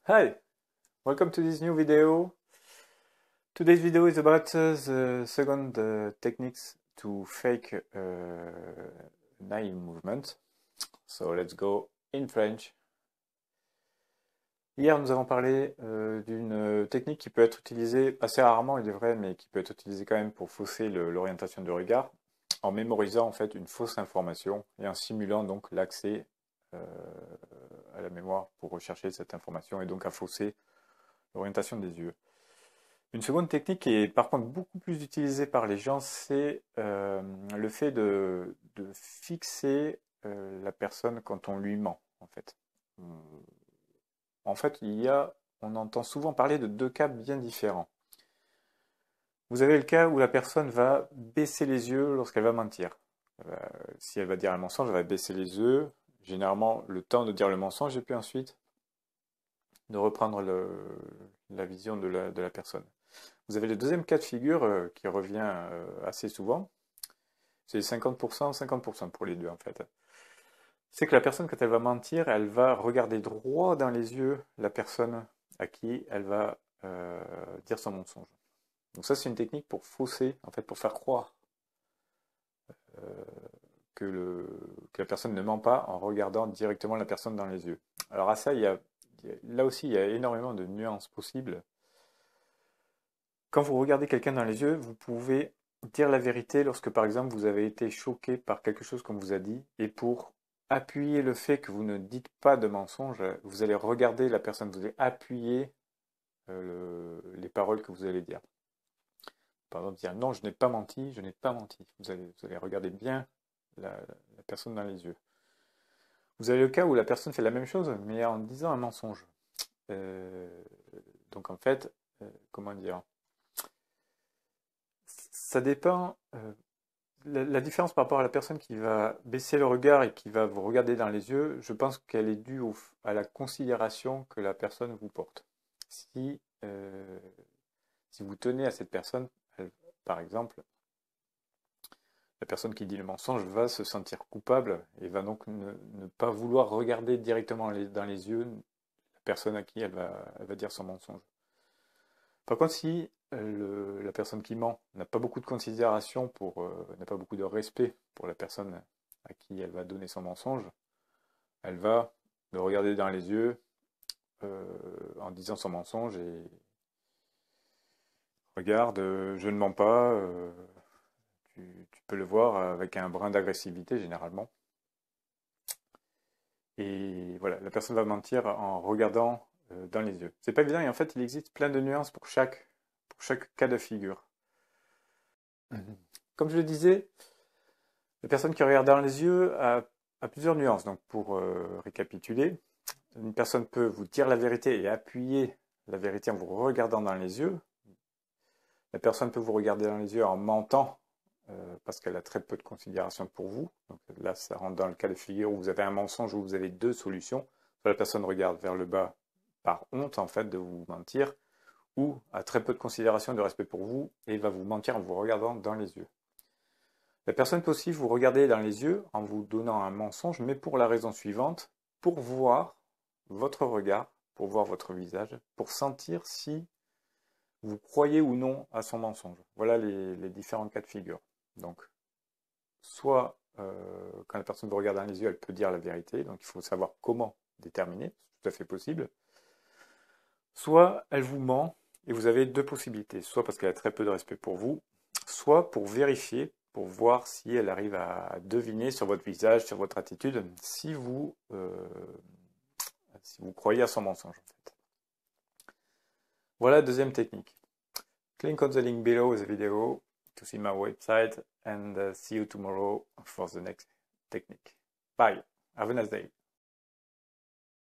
Hi, welcome to this new video. Today's video is about the second techniques to fake an eye movement. So let's go in French. Hier, nous avons parlé d'une technique qui peut être utilisée assez rarement, il est vrai, mais qui peut être utilisée quand même pour fausser l'orientation du regard, en mémorisant en fait une fausse information et en simulant donc l'accès à la mémoire pour rechercher cette information et donc à fausser l'orientation des yeux. Une seconde technique qui est par contre beaucoup plus utilisée par les gens, c'est le fait de fixer la personne quand on lui ment, en fait. En fait, on entend souvent parler de deux cas bien différents. Vous avez le cas où la personne va baisser les yeux lorsqu'elle va mentir. Si elle va dire un mensonge, elle va baisser les yeux, généralement le temps de dire le mensonge et puis ensuite de reprendre la vision de la personne. Vous avez le deuxième cas de figure qui revient assez souvent. C'est 50%, 50% pour les deux en fait. C'est que la personne, quand elle va mentir, elle va regarder droit dans les yeux la personne à qui elle va dire son mensonge. Donc ça, c'est une technique pour fausser, en fait, pour faire croire que la personne ne ment pas en regardant directement la personne dans les yeux. Alors à ça, là aussi, il y a énormément de nuances possibles. Quand vous regardez quelqu'un dans les yeux, vous pouvez dire la vérité lorsque, par exemple, vous avez été choqué par quelque chose qu'on vous a dit, et pour appuyer le fait que vous ne dites pas de mensonge, vous allez regarder la personne, vous allez appuyer les paroles que vous allez dire. Par exemple, dire non, je n'ai pas menti, je n'ai pas menti. Vous allez regarder bien la personne dans les yeux. Vous avez le cas où la personne fait la même chose, mais en disant un mensonge. Donc en fait, comment dire? Ça dépend. La différence par rapport à la personne qui va baisser le regard et qui va vous regarder dans les yeux, je pense qu'elle est due à la considération que la personne vous porte. Si vous tenez à cette personne, par exemple, la personne qui dit le mensonge va se sentir coupable et va donc ne pas vouloir regarder directement dans les yeux la personne à qui elle va dire son mensonge. Par contre, si la personne qui ment n'a pas beaucoup de considération n'a pas beaucoup de respect pour la personne à qui elle va donner son mensonge, elle va le regarder dans les yeux en disant son mensonge et regarde, je ne mens pas, tu peux le voir avec un brin d'agressivité généralement. Et voilà, la personne va mentir en regardant dans les yeux. C'est pas évident et en fait il existe plein de nuances pour chaque cas de figure. Comme je le disais, la personne qui regarde dans les yeux a plusieurs nuances. Donc pour récapituler, une personne peut vous dire la vérité et appuyer la vérité en vous regardant dans les yeux. La personne peut vous regarder dans les yeux en mentant parce qu'elle a très peu de considération pour vous. Donc là, ça rentre dans le cas de figure où vous avez un mensonge, où vous avez deux solutions. Soit la personne regarde vers le bas par honte en fait de vous mentir, ou a très peu de considération et de respect pour vous et va vous mentir en vous regardant dans les yeux. La personne peut aussi vous regarder dans les yeux en vous donnant un mensonge, mais pour la raison suivante, pour voir votre regard, pour voir votre visage, pour sentir si vous croyez ou non à son mensonge. Voilà les différents cas de figure. Donc, soit quand la personne vous regarde dans les yeux, elle peut dire la vérité, donc il faut savoir comment déterminer, c'est tout à fait possible. Soit elle vous ment, et vous avez deux possibilités, soit parce qu'elle a très peu de respect pour vous, soit pour vérifier, pour voir si elle arrive à deviner sur votre visage, sur votre attitude, si vous croyez à son mensonge. En fait. Voilà la deuxième technique. Click on the link below the video to see my website and see you tomorrow for the next technique. Bye. Have a nice day.